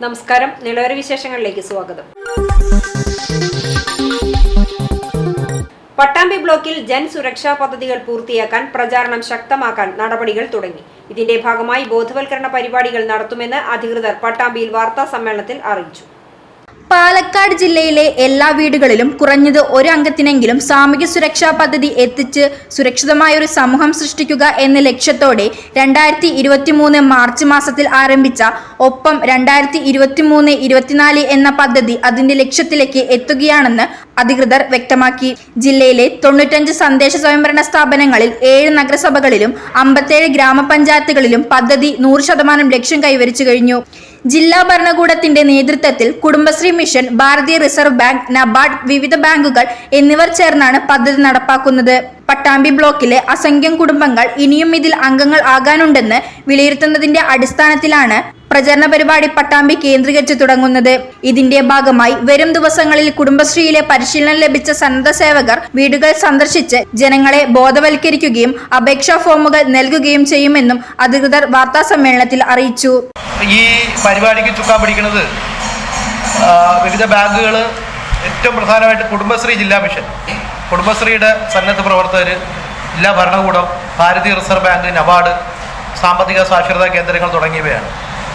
നമസ്കാരം, നിലവര വിശേഷങ്ങളിലേക്ക് സ്വാഗതം. പട്ടാമ്പി ബ്ലോക്കിൽ ജൻ സുരക്ഷാ പദ്ധതികൾ പൂർത്തിയാക്കാൻ പ്രചാരണം ശക്തമാക്കാൻ നടപടികൾ തുടങ്ങി. ഇതിന്റെ ഭാഗമായി ബോധവൽക്കരണ പരിപാടികൾ നടത്തുമെന്ന് അധികൃതർ പട്ടാമ്പിയിൽ വാർത്താ സമ്മേളനത്തിൽ അറിയിച്ചു. പാലക്കാട് ജില്ലയിലെ എല്ലാ വീടുകളിലും കുറഞ്ഞത് ഒരു അംഗത്തിനെങ്കിലും സാമൂഹ്യ സുരക്ഷാ പദ്ധതി എത്തിച്ച് സുരക്ഷിതമായൊരു സമൂഹം സൃഷ്ടിക്കുക എന്ന ലക്ഷ്യത്തോടെ 2023 മാർച്ച് മാസത്തിൽ ആരംഭിച്ച ഒപ്പം 2023-24 എന്ന പദ്ധതി അതിന്റെ ലക്ഷ്യത്തിലേക്ക് എത്തുകയാണെന്ന് അധികൃതർ വ്യക്തമാക്കി. ജില്ലയിലെ 95 തദ്ദേശ സ്വയംഭരണ സ്ഥാപനങ്ങളിൽ 7 നഗരസഭകളിലും 57 ഗ്രാമപഞ്ചായത്തുകളിലും പദ്ധതി 100% ലക്ഷ്യം കൈവരിച്ചു കഴിഞ്ഞു. ജില്ലാ ഭരണകൂടത്തിന്റെ നേതൃത്വത്തിൽ കുടുംബശ്രീ മിഷൻ, ഭാരതീയ റിസർവ് ബാങ്ക്, നബാർഡ്, വിവിധ ബാങ്കുകൾ എന്നിവർ ചേർന്നാണ് പദ്ധതി നടപ്പാക്കുന്നത്. പട്ടാമ്പി ബ്ലോക്കിലെ അസംഖ്യം കുടുംബങ്ങൾ ഇനിയും ഇതിൽ അംഗങ്ങൾ ആകാനുണ്ടെന്ന് വിലയിരുത്തുന്നതിന്റെ അടിസ്ഥാനത്തിലാണ് പ്രചരണ പരിപാടി പട്ടാമ്പി കേന്ദ്രീകരിച്ച് തുടങ്ങുന്നത്. ഇതിന്റെ ഭാഗമായി വരും ദിവസങ്ങളിൽ കുടുംബശ്രീയിലെ പരിശീലനം ലഭിച്ച സന്നദ്ധ സേവകർ വീടുകൾ സന്ദർശിച്ച് ജനങ്ങളെ ബോധവൽക്കരിക്കുകയും അപേക്ഷാ ഫോമുകൾ നൽകുകയും ചെയ്യുമെന്നും അധികൃതർ വാർത്താ സമ്മേളനത്തിൽ അറിയിച്ചു. ഈ പരിപാടിക്ക് ചുക്കാൻ പിടിക്കുന്നത് വിവിധ ബാങ്കുകൾ, ഏറ്റവും പ്രധാനമായിട്ട് കുടുംബശ്രീ ജില്ലാ മിഷൻ, കുടുംബശ്രീയുടെ സന്നദ്ധ പ്രവർത്തകർ, ജില്ലാ ഭരണകൂടം, ഭാരതീയ റിസർവ് ബാങ്ക്, നബാർഡ്, സാമ്പത്തിക സാക്ഷരതാ കേന്ദ്രങ്ങൾ തുടങ്ങിയവയാണ്.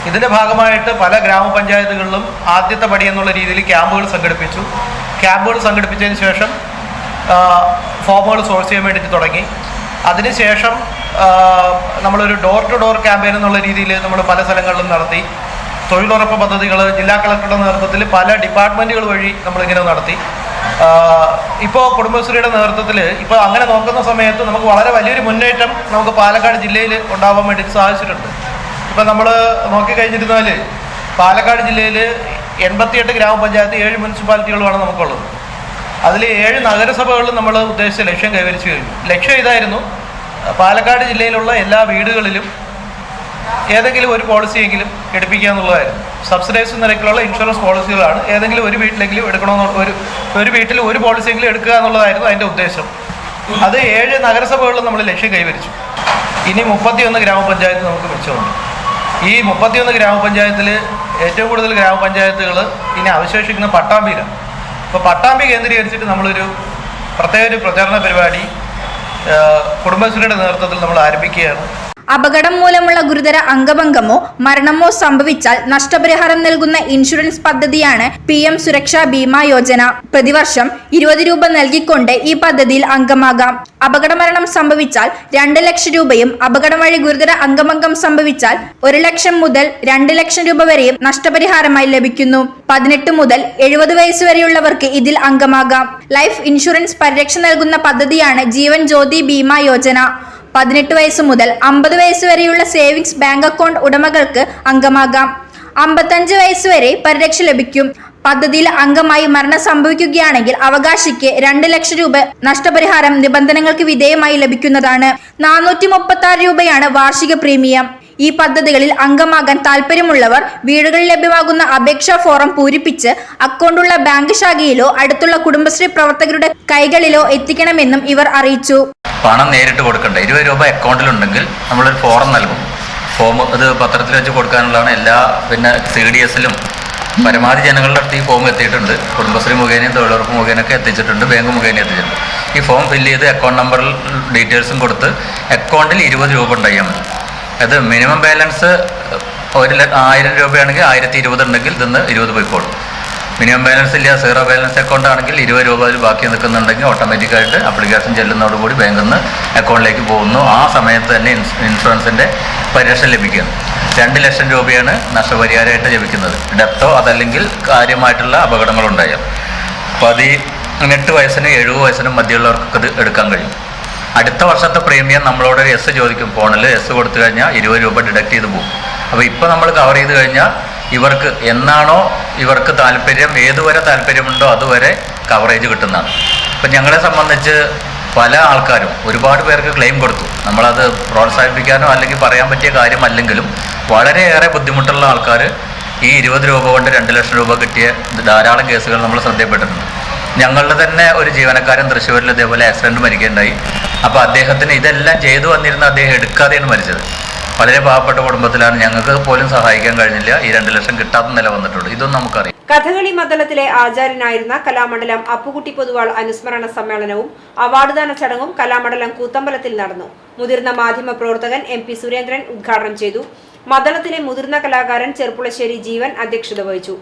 ഇതിൻ്റെ ഭാഗമായിട്ട് പല ഗ്രാമപഞ്ചായത്തുകളിലും ആദ്യത്തെ പടി എന്നുള്ള രീതിയിൽ ക്യാമ്പുകൾ സംഘടിപ്പിച്ചു. ക്യാമ്പുകൾ സംഘടിപ്പിച്ചതിന് ശേഷം ഫോമുകൾ സോഴ്സ് ചെയ്യാൻ വേണ്ടിയിട്ട് തുടങ്ങി. അതിനുശേഷം നമ്മളൊരു ഡോർ ടു ഡോർ ക്യാമ്പയിൻ എന്നുള്ള രീതിയിൽ നമ്മൾ പല സ്ഥലങ്ങളിലും നടത്തി. തൊഴിലുറപ്പ് പദ്ധതികൾ ജില്ലാ കളക്ടറുടെ നേതൃത്വത്തിൽ പല ഡിപ്പാർട്ട്മെൻറ്റുകൾ വഴി നമ്മളിങ്ങനെ നടത്തി. ഇപ്പോൾ കുടുംബശ്രീയുടെ നേതൃത്വത്തിൽ ഇപ്പോൾ അങ്ങനെ നോക്കുന്ന സമയത്ത് നമുക്ക് വളരെ വലിയൊരു മുന്നേറ്റം നമുക്ക് പാലക്കാട് ജില്ലയിൽ ഉണ്ടാവാൻ വേണ്ടിയിട്ട് സാധിച്ചിട്ടുണ്ട്. ഇപ്പം നമ്മൾ നോക്കിക്കഴിഞ്ഞിരുന്നാൽ പാലക്കാട് ജില്ലയിൽ 88 ഗ്രാമപഞ്ചായത്ത്, 7 മുനിസിപ്പാലിറ്റികളുമാണ് നമുക്കുള്ളത്. അതിൽ 7 നഗരസഭകളിലും നമ്മൾ ഉദ്ദേശിച്ച ലക്ഷ്യം കൈവരിച്ചു കഴിഞ്ഞു. ലക്ഷ്യം ഇതായിരുന്നു, പാലക്കാട് ജില്ലയിലുള്ള എല്ലാ വീടുകളിലും ഏതെങ്കിലും ഒരു പോളിസിയെങ്കിലും എടുപ്പിക്കുക എന്നുള്ളതായിരുന്നു. സബ്സിഡൈസ് നിരക്കിലുള്ള ഇൻഷുറൻസ് പോളിസികളാണ്. ഏതെങ്കിലും ഒരു വീട്ടിലെങ്കിലും എടുക്കണമെന്ന്, ഒരു വീട്ടിൽ ഒരു പോളിസിയെങ്കിലും എടുക്കുക എന്നുള്ളതായിരുന്നു അതിൻ്റെ ഉദ്ദേശം. അത് 7 നഗരസഭകളിലും നമ്മൾ ലക്ഷ്യം കൈവരിച്ചു. ഇനി 31 ഗ്രാമപഞ്ചായത്ത് നമുക്ക് മിച്ചമുണ്ട്. ഈ 31 ഗ്രാമപഞ്ചായത്തിൽ ഏറ്റവും കൂടുതൽ ഗ്രാമപഞ്ചായത്തുകൾ ഇനി അവശേഷിക്കുന്ന പട്ടാമ്പിയിലാണ്. അപ്പോൾ പട്ടാമ്പി കേന്ദ്രീകരിച്ചിട്ട് നമ്മളൊരു പ്രത്യേക പ്രചാരണ പരിപാടി കുടുംബശ്രീയുടെ നേതൃത്വത്തിൽ നമ്മൾ ആരംഭിക്കുകയാണ്. അപകടം മൂലമുള്ള ഗുരുതര അംഗഭംഗമോ മരണമോ സംഭവിച്ചാൽ നഷ്ടപരിഹാരം നൽകുന്ന ഇൻഷുറൻസ് പദ്ധതിയാണ് PM സുരക്ഷാ ബീമാ യോജന. പ്രതിവർഷം 20 രൂപ നൽകിക്കൊണ്ട് ഈ പദ്ധതിയിൽ അംഗമാകാം. അപകടമരണം സംഭവിച്ചാൽ 2 ലക്ഷം രൂപയും അപകടം വഴി ഗുരുതര അംഗഭംഗം സംഭവിച്ചാൽ 1 ലക്ഷം മുതൽ 2 ലക്ഷം രൂപ വരെയും നഷ്ടപരിഹാരമായി ലഭിക്കുന്നു. 18 മുതൽ 70 വയസ്സ് വരെയുള്ളവർക്ക് ഇതിൽ അംഗമാകാം. ലൈഫ് ഇൻഷുറൻസ് പരിരക്ഷ നൽകുന്ന പദ്ധതിയാണ് ജീവൻ ജ്യോതി ബീമാ യോജന. 18 വയസ്സ് മുതൽ 50 വയസ്സ് വരെയുള്ള സേവിങ്സ് ബാങ്ക് അക്കൗണ്ട് ഉടമകൾക്ക് അംഗമാകാം. 55 വയസ്സ് വരെ പരിരക്ഷ ലഭിക്കും. പദ്ധതിയിൽ അംഗമായി മരണം സംഭവിക്കുകയാണെങ്കിൽ അവകാശിക്ക് 2 ലക്ഷം രൂപ നഷ്ടപരിഹാരം നിബന്ധനകൾക്ക് വിധേയമായി ലഭിക്കുന്നതാണ്. 436 രൂപയാണ് വാർഷിക പ്രീമിയം. ഈ പദ്ധതികളിൽ അംഗമാകാൻ താല്പര്യമുള്ളവർ വീടുകളിൽ ലഭ്യമാകുന്ന അപേക്ഷാ ഫോറം പൂരിപ്പിച്ച് അക്കൗണ്ടുള്ള ബാങ്ക് ശാഖയിലോ അടുത്തുള്ള കുടുംബശ്രീ പ്രവർത്തകരുടെ കൈകളിലോ എത്തിക്കണമെന്നും ഇവർ അറിയിച്ചു. പണം നേരിട്ട് കൊടുക്കണ്ട, 20 രൂപ അക്കൗണ്ടിലുണ്ടെങ്കിൽ നമ്മളൊരു ഫോറം നൽകും. ഫോം അത് പത്രത്തിൽ വെച്ച് കൊടുക്കാനുള്ളതാണ്. എല്ലാ CDSലും പരമാവധി ജനങ്ങളുടെ അടുത്ത് ഈ ഫോം എത്തിയിട്ടുണ്ട്. കുടുംബശ്രീ മുഖേനയും തൊഴിലുറപ്പ് മുഖേനയൊക്കെ എത്തിച്ചിട്ടുണ്ട്, ബാങ്ക് മുഖേന എത്തിച്ചിട്ടുണ്ട്. ഈ ഫോം ഫില്ല് ചെയ്ത് അക്കൗണ്ട് നമ്പറിൽ ഡീറ്റെയിൽസും കൊടുത്ത് അക്കൗണ്ടിൽ 20 രൂപ ഉണ്ടായാൽ മതി. അത് മിനിമം ബാലൻസ് 1000 രൂപയാണെങ്കിൽ 1020 ഉണ്ടെങ്കിൽ ഇതിന്ന് 20 പോയിക്കോളും. മിനിമം ബാലൻസ് ഇല്ല, സീറോ ബാലൻസ് അക്കൗണ്ട് ആണെങ്കിൽ 20 രൂപ ബാക്കി നിൽക്കുന്നുണ്ടെങ്കിൽ ഓട്ടോമാറ്റിക്കായിട്ട് ആപ്ലിക്കേഷൻ ചെല്ലുന്നതോടുകൂടി ബാങ്കിൽ നിന്ന് അക്കൗണ്ടിലേക്ക് പോകുന്നു. ആ സമയത്ത് തന്നെ ഇൻഷുറൻസിൻ്റെ പരിരക്ഷ ലഭിക്കുന്നു. 2 ലക്ഷം രൂപയാണ് നഷ്ടപരിഹാരമായിട്ട് ലഭിക്കുന്നത്. ഡെത്തോ അതല്ലെങ്കിൽ കാര്യമായിട്ടുള്ള അപകടങ്ങളുണ്ടായാൽ 18 വയസ്സിനും 70 വയസ്സിനും മധ്യമുള്ളവർക്ക് ഇത് എടുക്കാൻ കഴിയും. അടുത്ത വർഷത്തെ പ്രീമിയം നമ്മളോട് S ചോദിക്കും. ഫോണിൽ S കൊടുത്തു കഴിഞ്ഞാൽ 20 രൂപ ഡിഡക്ട് ചെയ്ത് പോകും. അപ്പോൾ ഇപ്പോൾ നമ്മൾ കവർ ചെയ്ത് കഴിഞ്ഞാൽ ഇവർക്ക് എന്നാണോ ഇവർക്ക് താല്പര്യം, ഏതുവരെ താല്പര്യമുണ്ടോ അതുവരെ കവറേജ് കിട്ടുന്നതാണ്. ഇപ്പം ഞങ്ങളെ സംബന്ധിച്ച് പല ആൾക്കാരും ഒരുപാട് പേർക്ക് ക്ലെയിം കൊടുത്തു. നമ്മളത് പ്രോത്സാഹിപ്പിക്കാനോ അല്ലെങ്കിൽ പറയാൻ പറ്റിയ കാര്യമല്ലെങ്കിലും വളരെയേറെ ബുദ്ധിമുട്ടുള്ള ആൾക്കാർ ഈ 20 രൂപ കൊണ്ട് 2 ലക്ഷം രൂപ കിട്ടിയ ധാരാളം കേസുകൾ നമ്മൾ ശ്രദ്ധയപ്പെട്ടിട്ടുണ്ട്. ഞങ്ങളുടെ തന്നെ ഒരു ജീവനക്കാരൻ തൃശ്ശൂരിൽ ഇതേപോലെ ആക്സിഡന്റ് മരിക്കുകയുണ്ടായി. അപ്പോൾ അദ്ദേഹത്തിന് ഇതെല്ലാം ചെയ്തു വന്നിരുന്ന അദ്ദേഹം എടുക്കാതെയാണ് മരിച്ചത്. വളരെ പാവപ്പെട്ട കുടുംബത്തിലാണ്. ഞങ്ങൾക്ക് പോലും സഹായിക്കാൻ കഴിഞ്ഞില്ല. ഈ 2 ലക്ഷം കിട്ടാത്ത നില വന്നിട്ടുണ്ട്. ഇതൊന്നും നമുക്കറിയാം. കഥകളി മണ്ഡലത്തിലെ ആചാര്യനായിരുന്ന കലാമണ്ഡലം അപ്പുകുട്ടി പൊതുവാൾ അനുസ്മരണ സമ്മേളനവും അവാർഡ്ദാന ചടങ്ങും കലാമണ്ഡലം കൂത്തമ്പലത്തിൽ നടന്നു. മുതിർന്ന മാധ്യമ പ്രവർത്തകൻ MP സുരേന്ദ്രൻ ഉദ്ഘാടനം ചെയ്തു. മണ്ഡലത്തിലെ മുതിർന്ന കലാകാരൻ ചെർപ്പുളശ്ശേരി ജീവൻ അധ്യക്ഷത വഹിച്ചു.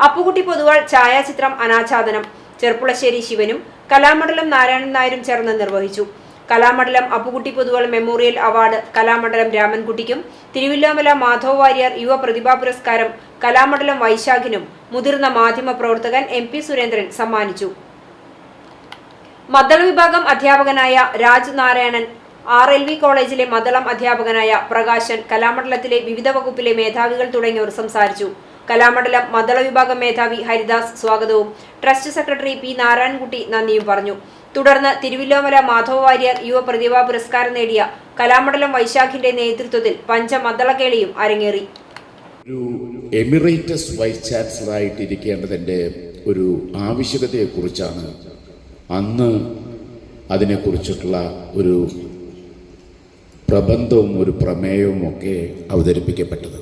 അപ്പുകുട്ടി പൊതുവാൾ ഛായാചിത്രം അനാച്ഛാദനം ചെർപ്പുളശ്ശേരി ശിവനും കലാമണ്ഡലം നാരായണൻ നായരും ചേർന്ന് നിർവഹിച്ചു. കലാമണ്ഡലം അപ്പുകുട്ടി പൊതുവാൾ മെമ്മോറിയൽ അവാർഡ് കലാമണ്ഡലം രാമൻകുട്ടിക്കും, തിരുവില്ലാമല മാധവ് വാര്യർ യുവ പ്രതിഭാ പുരസ്കാരം കലാമണ്ഡലം വൈശാഖിനും മുതിർന്ന മാധ്യമ പ്രവർത്തകൻ MP സുരേന്ദ്രൻ സമ്മാനിച്ചു. മദ്ദള വിഭാഗം അധ്യാപകനായ രാജ് നാരായണൻ, RLV കോളേജിലെ മദ്ദളം അധ്യാപകനായ പ്രകാശൻ, കലാമണ്ഡലത്തിലെ വിവിധ വകുപ്പിലെ മേധാവികൾ തുടങ്ങിയവർ സംസാരിച്ചു. കലാമണ്ഡലം മദ്ദള വിഭാഗം മേധാവി ഹരിദാസ് സ്വാഗതവും ട്രസ്റ്റ് സെക്രട്ടറി P നാരായണൻകുട്ടി നന്ദിയും പറഞ്ഞു. തുടർന്ന് തിരുവില്ലാമല മാധവ് വാര്യർ യുവ പ്രതിഭാ പുരസ്കാരം നേടിയ കലാമണ്ഡലം വൈശാഖിന്റെ നേതൃത്വത്തിൽ പഞ്ചമദ്ദളക്കേളിയും അരങ്ങേറി. ഒരു എമിറേറ്റസ് വൈസ് ചാൻസലറായിട്ടിരിക്കേണ്ടതിൻ്റെ ഒരു ആവശ്യകതയെക്കുറിച്ചാണ് അന്ന് അതിനെക്കുറിച്ചിട്ടുള്ള ഒരു പ്രബന്ധവും ഒരു പ്രമേയവും ഒക്കെ അവതരിപ്പിക്കപ്പെട്ടത്.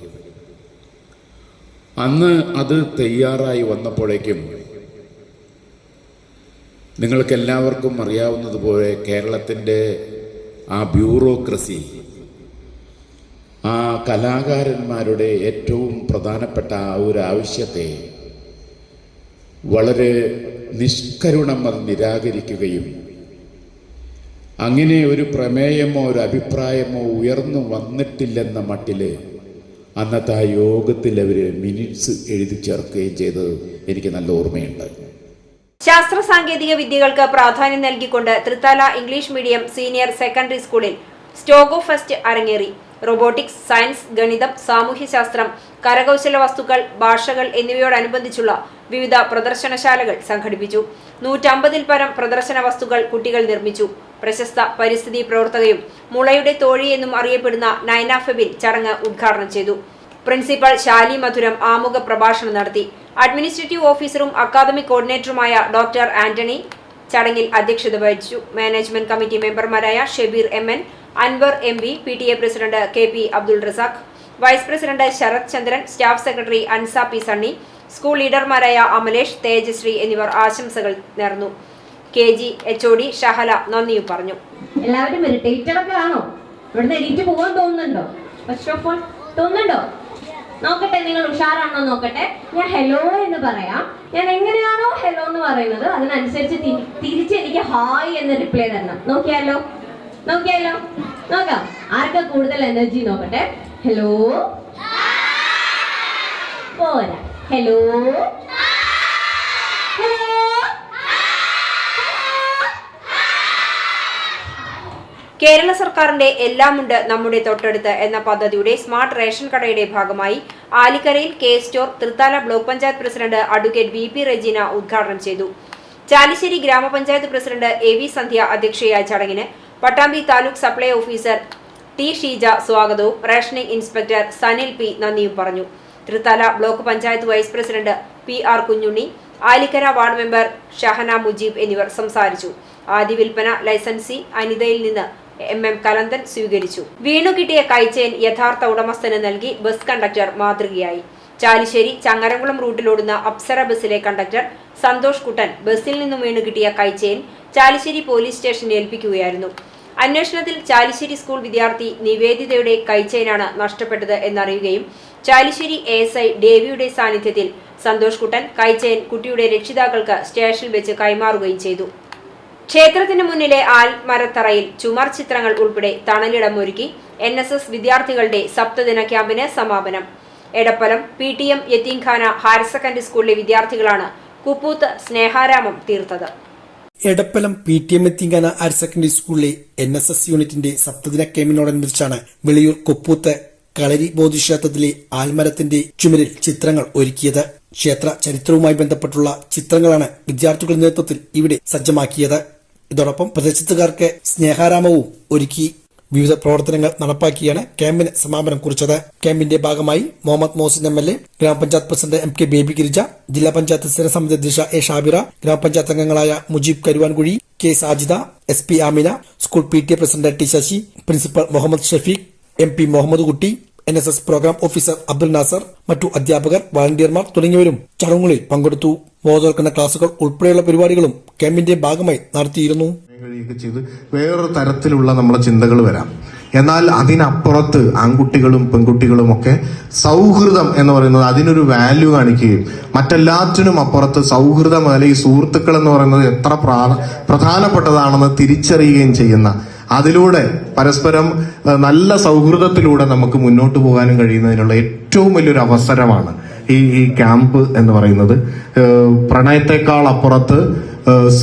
അന്ന് അത് തയ്യാറായി വന്നപ്പോഴേക്കും നിങ്ങൾക്കെല്ലാവർക്കും അറിയാവുന്നതുപോലെ കേരളത്തിൻ്റെ ആ ബ്യൂറോക്രസി ആ കലാകാരന്മാരുടെ ഏറ്റവും പ്രധാനപ്പെട്ട ആ ഒരു ആവശ്യത്തെ വളരെ നിഷ്കരുണം അത് നിരാകരിക്കുകയും അങ്ങനെ ഒരു പ്രമേയമോ ഒരു അഭിപ്രായമോ ഉയർന്നു വന്നിട്ടില്ലെന്ന മട്ടിൽ അന്നത്തെ ആ യോഗത്തിൽ അവർ മിനിറ്റ്സ് എഴുതി ചേർക്കുകയും ചെയ്തത് എനിക്ക് നല്ല ഓർമ്മയുണ്ട്. ശാസ്ത്ര സാങ്കേതിക വിദ്യകൾക്ക് പ്രാധാന്യം നൽകിക്കൊണ്ട് Thrithala English medium senior secondary സ്കൂളിൽ സ്റ്റോഗോ ഫെസ്റ്റ് അരങ്ങേറി. റോബോട്ടിക്സ്, സയൻസ്, ഗണിതം, സാമൂഹ്യശാസ്ത്രം, കരകൗശല വസ്തുക്കൾ, ഭാഷകൾ എന്നിവയോടനുബന്ധിച്ചുള്ള വിവിധ പ്രദർശനശാലകൾ സംഘടിപ്പിച്ചു. 150-ൽ പരം പ്രദർശന വസ്തുക്കൾ കുട്ടികൾ നിർമ്മിച്ചു. പ്രശസ്ത പരിസ്ഥിതി പ്രവർത്തകയും മുളയുടെ തോഴി എന്നും അറിയപ്പെടുന്ന നൈന ഫെബിൻ ചടങ്ങ് ഉദ്ഘാടനം ചെയ്തു. പ്രിൻസിപ്പൽ ശാലി മധുരം ആമുഖ പ്രഭാഷണം നടത്തി. അഡ്മിനിസ്ട്രേറ്റീവ് ഓഫീസറും അക്കാദമിക് കോർഡിനേറ്ററുമായ ഡോക്ടർ ആന്റണി ചടങ്ങിൽ അധ്യക്ഷത വഹിച്ചു. മാനേജ്മെന്റ് കമ്മിറ്റി മെമ്പർമാരായ Shebeer MN, Anwar MB, PTA president KP Abdul Razak, vice president Sarath Chandran, staff secretary Ansa P Sunny, school ലീഡർമാരായ അമലേഷ്, തേജശ്രീ എന്നിവർ ആശംസകൾ നേർന്നു. KG HOD ഷഹല നന്ദിയും പറഞ്ഞു. എല്ലാവരും ഇറിറ്റേറ്റഡ് ഒക്കെ ആണോ? ഇവിടുന്ന് എണീറ്റ് പോകാൻ തോന്നുന്നുണ്ടോ? ഫസ്റ്റ് ഓഫ് ഓൾ തോന്നുന്നുണ്ടോ? നോക്കട്ടെ, നിങ്ങൾ ഉഷാറാണോ നോക്കട്ടെ. ഞാൻ ഹലോ എന്ന് പറയാം. ഞാൻ എങ്ങനെയാണോ ഹലോ എന്ന് പറയുന്നത് അതിനനുസരിച്ച് തിരിച്ച് എനിക്ക് ഹായ് എന്ന് റിപ്ലൈ തരണം. നോക്കിയാലോ? നോക്കാം. ആർക്കാ കൂടുതൽ എനർജി നോക്കട്ടെ. ഹലോ, പോരാ. ഹലോ, കേരള സർക്കാരിന്റെ എല്ലാമുണ്ട് നമ്മുടെ തൊട്ടടുത്ത് എന്ന പദ്ധതിയുടെ സ്മാർട്ട് റേഷൻ കടയുടെ ഭാഗമായി ആലിക്കരയിൽ store Thrithala block panchayat president advocate VP Rejina ഉദ്ഘാടനം ചെയ്തു. ചാലിശ്ശേരി ഗ്രാമപഞ്ചായത്ത് പ്രസിഡന്റ് AV സന്ധ്യ അധ്യക്ഷയായ ചടങ്ങിന് Pattambi taluk supply officer T Sheeja സ്വാഗതവും റേഷനിംഗ് ഇൻസ്പെക്ടർ സനിൽ P നന്ദിയും പറഞ്ഞു. Thrithala block panchayat vice president PR Kunhunni, Alikkara ward member Shahana Mujeeb എന്നിവർ സംസാരിച്ചു. ആദ്യ വിൽപ്പന ലൈസൻസി അനിതയിൽ നിന്ന് MM കലന്തൻ സ്വീകരിച്ചു. വീണു കിട്ടിയ കൈച്ചെയിൻ യഥാർത്ഥ ഉടമസ്ഥന് നൽകി ബസ് കണ്ടക്ടർ മാതൃകയായി. ചാലിശ്ശേരി ചങ്ങരംകുളം റൂട്ടിലോടുന്ന അപ്സര ബസ്സിലെ കണ്ടക്ടർ സന്തോഷ് കുട്ടൻ ബസ്സിൽ നിന്നും വീണു കിട്ടിയ കൈച്ചെയിൻ ചാലിശ്ശേരി പോലീസ് സ്റ്റേഷനിൽ ഏൽപ്പിക്കുകയായിരുന്നു. അന്വേഷണത്തിൽ ചാലിശ്ശേരി സ്കൂൾ വിദ്യാർത്ഥി നിവേദിതയുടെ കൈച്ചെയിനാണ് നഷ്ടപ്പെട്ടത് എന്നറിയുകയും ചാലിശ്ശേരി ASI ഡേവിയുടെ സാന്നിധ്യത്തിൽ സന്തോഷ് കുട്ടൻ കൈച്ചെയിൻ കുട്ടിയുടെ രക്ഷിതാക്കൾക്ക് സ്റ്റേഷനിൽ വെച്ച് കൈമാറുകയും ചെയ്തു. ക്ഷേത്രത്തിന് മുന്നിലെ ആൽമരത്തറയിൽ ചുമർ ചിത്രങ്ങൾ ഉൾപ്പെടെ തണലിടം ഒരുക്കി NSS വിദ്യാർത്ഥികളുടെ സപ്തദിന ക്യാമ്പിന് സമാപനം. എടപ്പലം PTM യത്തീംഖാന ഹയർ സെക്കൻഡറി സ്കൂളിലെ വിദ്യാർത്ഥികളാണ് കുപ്പൂത്ത് സ്നേഹാരാമം തീർത്തത്. എടപ്പലം PTM യത്തീംഖാന ഹയർ സെക്കൻഡറി സ്കൂളിലെ NSS യൂണിറ്റിന്റെ സപ്തദിന ക്യാമ്പിനോടനുബന്ധിച്ചാണ് വെളിയൂർ കുപ്പൂത്ത് കളരി ബോധിക്ഷേത്രത്തിലെ ആൽമരത്തിന്റെ ചുമരിൽ ചിത്രങ്ങൾ ഒരുക്കിയത്. ക്ഷേത്ര ചരിത്രവുമായി ബന്ധപ്പെട്ടുള്ള ചിത്രങ്ങളാണ് വിദ്യാർത്ഥികളുടെ നേതൃത്വത്തിൽ ഇവിടെ സജ്ജമാക്കിയത്. ഇതോടൊപ്പം പ്രദേശത്തുകാർക്ക് സ്നേഹാരാമവും ഒരുക്കി. വിവിധ പ്രവർത്തനങ്ങൾ നടപ്പാക്കിയാണ് ക്യാമ്പിന് സമാപനം കുറിച്ചത്. ക്യാമ്പിന്റെ ഭാഗമായി മുഹമ്മദ് മോഹസിൻ MLA, ഗ്രാമപഞ്ചായത്ത് പ്രസിഡന്റ് MK ബേബി ഗിരിജ, ജില്ലാ പഞ്ചായത്ത് സ്ഥിരസമിതി അധ്യക്ഷ A ഷാബിറ, ഗ്രാമപഞ്ചായത്ത് അംഗങ്ങളായ Mujeeb Karuvankuzhi, K Sajida, SP Amina, school PTA president T Sasi, principal Muhammad Shafeeq, MP Muhammad Kutty, NSS programme officer Abdul Nasar, മറ്റു അധ്യാപകർ, വളണ്ടിയർമാർ തുടങ്ങിയവരും ചടങ്ങുകളിൽ പങ്കെടുത്തു. ബോധവൽക്കരണ ക്ലാസുകൾ ഉൾപ്പെടെയുള്ള പരിപാടികളും ക്യാമ്പിന്റെ ഭാഗമായി നടത്തിയിരുന്നു. വേറൊരു തരത്തിലുള്ള നമ്മളെ ചിന്തകൾ വരാം. എന്നാൽ അതിനപ്പുറത്ത് ആൺകുട്ടികളും പെൺകുട്ടികളും ഒക്കെ സൗഹൃദം എന്ന് പറയുന്നത് അതിനൊരു വാല്യൂ കാണിക്കുകയും മറ്റെല്ലാത്തിനും അപ്പുറത്ത് സൗഹൃദം അല്ലെങ്കിൽ സുഹൃത്തുക്കൾ എന്ന് പറയുന്നത് എത്ര പ്രധാനപ്പെട്ടതാണെന്ന് തിരിച്ചറിയുകയും ചെയ്യുന്ന, അതിലൂടെ പരസ്പരം നല്ല സൗഹൃദത്തിലൂടെ നമുക്ക് മുന്നോട്ട് പോകാനും കഴിയുന്നതിനുള്ള ഏറ്റവും വലിയൊരു അവസരമാണ് ഈ ക്യാമ്പ് എന്ന് പറയുന്നത്. പ്രണയത്തെക്കാൾ അപ്പുറത്ത്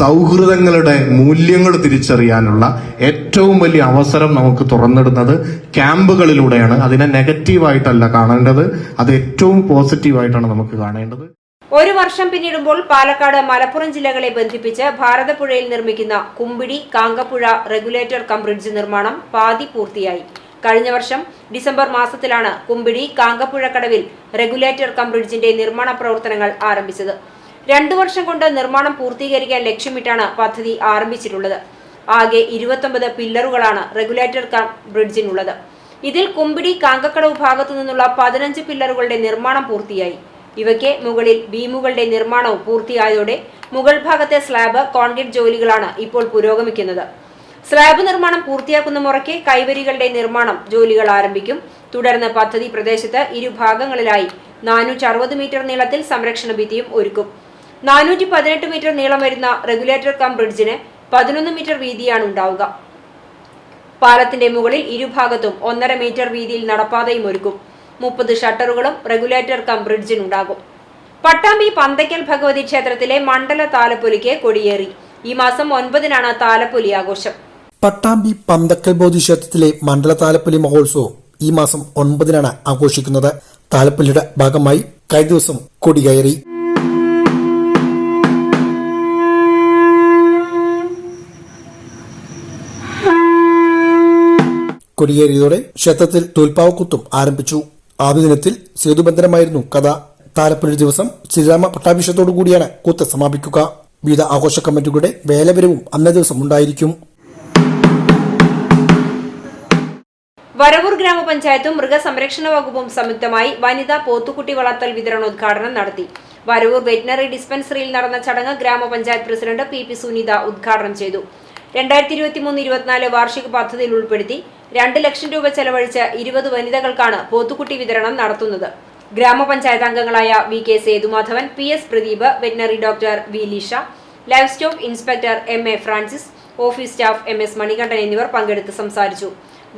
സൗഹൃദങ്ങളുടെ മൂല്യങ്ങൾ തിരിച്ചറിയാനുള്ള ഏറ്റവും വലിയ അവസരം നമുക്ക് തുറന്നിടുന്നത് ക്യാമ്പുകളിലൂടെയാണ്. അതിനെ നെഗറ്റീവായിട്ടല്ല കാണേണ്ടത്, അത് ഏറ്റവും പോസിറ്റീവായിട്ടാണ് നമുക്ക് കാണേണ്ടത്. ഒരു വർഷം പിന്നിടുമ്പോൾ പാലക്കാട്, മലപ്പുറം ജില്ലകളെ ബന്ധിപ്പിച്ച് ഭാരതപ്പുഴയിൽ നിർമ്മിക്കുന്ന Kumbidi Kankappuzha regulator cum bridge നിർമ്മാണം പാതി പൂർത്തിയായി. കഴിഞ്ഞ വർഷം ഡിസംബർ മാസത്തിലാണ് കുമ്പിടി കാങ്കപ്പുഴ കടവിൽ റെഗുലേറ്റർ കം ബ്രിഡ്ജിന്റെ നിർമ്മാണ പ്രവർത്തനങ്ങൾ ആരംഭിച്ചത്. 2 വർഷം കൊണ്ട് നിർമ്മാണം പൂർത്തീകരിക്കാൻ ലക്ഷ്യമിട്ടാണ് പദ്ധതി ആരംഭിച്ചിട്ടുള്ളത്. ആകെ 29 പില്ലറുകളാണ് റെഗുലേറ്റർ കം ബ്രിഡ്ജിനുള്ളത്. ഇതിൽ കുമ്പിടി കാങ്കക്കടവ് ഭാഗത്തു നിന്നുള്ള 15 പില്ലറുകളുടെ നിർമ്മാണം പൂർത്തിയായി. ഇവയ്ക്ക് മുകളിൽ ബീമുകളുടെ നിർമ്മാണവും പൂർത്തിയായതോടെ മുകൾ ഭാഗത്തെ സ്ലാബ് കോൺക്രീറ്റ് ജോലികളാണ് ഇപ്പോൾ പുരോഗമിക്കുന്നത്. സ്ലാബ് നിർമ്മാണം പൂർത്തിയാക്കുന്ന മുറയ്ക്ക് കൈവരികളുടെ നിർമ്മാണം ജോലികൾ ആരംഭിക്കും. തുടർന്ന് പദ്ധതി പ്രദേശത്ത് ഇരുഭാഗങ്ങളിലായി 460 മീറ്റർ നീളത്തിൽ സംരക്ഷണ ഭിത്തിയും ഒരുക്കും. 418 മീറ്റർ നീളം വരുന്ന റെഗുലേറ്റർ കം ബ്രിഡ്ജിന് 11 മീറ്റർ വീതിയാണ് ഉണ്ടാവുക. പാലത്തിന്റെ മുകളിൽ ഇരുഭാഗത്തും 1.5 മീറ്റർ വീതിയിൽ നടപ്പാതയും ഒരുക്കും. 30 ഷട്ടറുകളും റെഗുലേറ്റർ കം ബ്രിഡ്ജിനുണ്ടാകും. പട്ടാമ്പി പന്തയ്ക്കൽ ഭഗവതി ക്ഷേത്രത്തിലെ മണ്ഡല താലപ്പൊലിക്ക് കൊടിയേറി. ഈ മാസം 9-നാണ് താലപ്പൊലി ആഘോഷം. പട്ടാമ്പി പന്തക്കൽ ബോധി ക്ഷേത്രത്തിലെ മണ്ഡല താലപ്പൊലി മഹോത്സവം ഈ മാസം 9-നാണ് ആഘോഷിക്കുന്നത്. താലപ്പൊലിയുടെ ഭാഗമായി കഴിഞ്ഞ ദിവസം കൊടികയറി. കൊടിയേറിയതോടെ ക്ഷേത്രത്തിൽ തോൽപ്പാവക്കുത്തും ആരംഭിച്ചു. ആദ്യ ദിനത്തിൽ സേതുബന്ധനമായിരുന്നു കഥ. താലപ്പൊലി ദിവസം ശ്രീരാമ പട്ടാഭിഷേകത്തോടു കൂടിയാണ് കൂത്ത് സമാപിക്കുക. വിവിധ ആഘോഷ കമ്മിറ്റികളുടെ വേലവരവും അന്നേ ദിവസം ഉണ്ടായിരിക്കും. വരവൂർ ഗ്രാമപഞ്ചായത്തും മൃഗസംരക്ഷണ വകുപ്പും സംയുക്തമായി വനിതാ പോത്തുകുട്ടി വളർത്തൽ വിതരണോദ്ഘാടനം നടത്തി. വരവൂർ വെറ്റിനറി ഡിസ്പെൻസറിയിൽ നടന്ന ചടങ്ങ് ഗ്രാമപഞ്ചായത്ത് പ്രസിഡന്റ് PP സുനിത ഉദ്ഘാടനം ചെയ്തു. 2023-24 വാർഷിക പദ്ധതിയിൽ ഉൾപ്പെടുത്തി 2 ലക്ഷം രൂപ ചെലവഴിച്ച് 20 വനിതകൾക്കാണ് പോത്തുകുട്ടി വിതരണം നടത്തുന്നത്. ഗ്രാമപഞ്ചായത്ത് അംഗങ്ങളായ VK Sethumadhavan, PS Pradeep, veterinary doctor V Leesha, life stock inspector MA Francis, office staff MS Manikandan എന്നിവർ പങ്കെടുത്ത് സംസാരിച്ചു.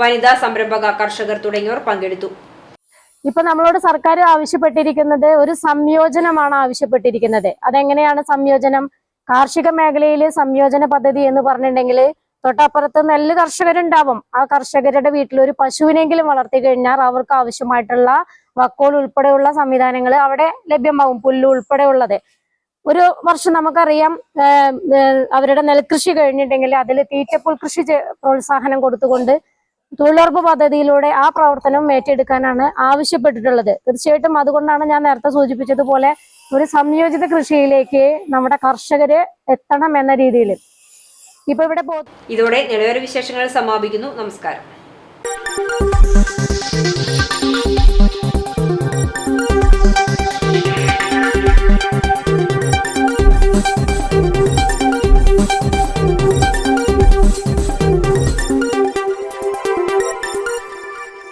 വനിതാ സംരംഭക കർഷകർ തുടങ്ങിയവർ പങ്കെടുത്തു. ഇപ്പൊ നമ്മളോട് സർക്കാർ ആവശ്യപ്പെട്ടിരിക്കുന്നത് ഒരു സംയോജനമാണ് ആവശ്യപ്പെട്ടിരിക്കുന്നത്. അതെങ്ങനെയാണ് സംയോജനം? കാർഷിക മേഖലയിൽ സംയോജന പദ്ധതി എന്ന് പറഞ്ഞിട്ടുണ്ടെങ്കിൽ തൊട്ടപ്പുറത്ത് നെല്ല് കർഷകരുണ്ടാവും. ആ കർഷകരുടെ വീട്ടിൽ ഒരു പശുവിനെങ്കിലും വളർത്തി കഴിഞ്ഞാൽ അവർക്ക് ആവശ്യമായിട്ടുള്ള വക്കോൽ ഉൾപ്പെടെയുള്ള സംവിധാനങ്ങൾ അവിടെ ലഭ്യമാവും, പുല്ല് ഉൾപ്പെടെ ഉള്ളത്. ഒരു വർഷം നമുക്കറിയാം അവരുടെ നെൽകൃഷി കഴിഞ്ഞിട്ടുണ്ടെങ്കിൽ അതിൽ തീറ്റപ്പുൽ കൃഷി പ്രോത്സാഹനം കൊടുത്തുകൊണ്ട് തൊഴിലുറപ്പ് പദ്ധതിയിലൂടെ ആ പ്രവർത്തനം ഏറ്റെടുക്കാനാണ് ആവശ്യപ്പെട്ടിട്ടുള്ളത്. തീർച്ചയായിട്ടും അതുകൊണ്ടാണ് ഞാൻ നേരത്തെ സൂചിപ്പിച്ചതുപോലെ ഒരു സംയോജിത കൃഷിയിലേക്ക് നമ്മുടെ കർഷകര് എത്തണം എന്ന രീതിയിൽ ഇപ്പൊ ഇവിടെ ഇതോടെ നിലവര വിശേഷങ്ങൾ സമാപിക്കുന്നു. നമസ്കാരം.